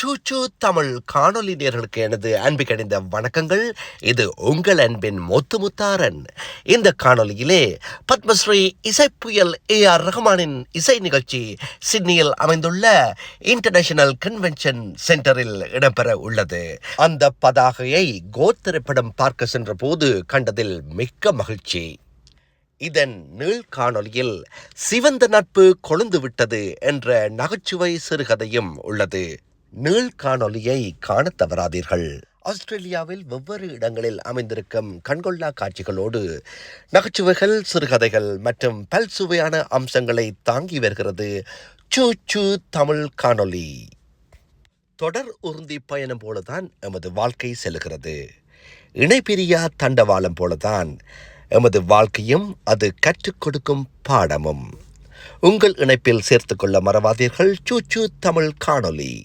சூச்சு தமிழ் காணொலி நேயர்களுக்கு எனது அன்பு கணிந்த வணக்கங்கள். இது உங்கள் அன்பின் முத்துமுத்தாரன். இந்த காணொலியிலே பத்மஸ்ரீ இசைப்புயல் AR ரஹ்மானின் இசை நிகழ்ச்சி சிட்னியில் அமைந்துள்ள இன்டர்நேஷனல் கன்வென்ஷன் சென்டரில் இடம்பெற உள்ளது. அந்த பதாகையை கோத் திரைப்படம் பார்க்க சென்ற போது கண்டதில் மிக்க மகிழ்ச்சி. இதன் நீள் காணொலியில் சிவந்த நட்பு கொழுந்து விட்டது என்ற நகைச்சுவை சிறுகதையும் உள்ளது. நீள் காணொலியை காணத் தவறாதீர்கள். ஆஸ்திரேலியாவில் வெவ்வேறு இடங்களில் அமைந்திருக்கும் கண்கொள்ளா காட்சிகளோடு நகைச்சுவைகள், சிறுகதைகள் மற்றும் பல்சுவையான அம்சங்களை தாங்கி வருகிறது சூச்சு தமிழ் காணொலி. தொடர் உறுதி பயணம் போலதான் எமது வாழ்க்கை செல்கிறது. இணைபிரியா தண்டவாளம் போலதான் எமது வாழ்க்கையும் அது கற்றுக் கொடுக்கும் பாடமும். உங்கள் இணைப்பில் சேர்த்துக்கொள்ள மறவாதீர்கள். சூச்சு தமிழ் காணொலி.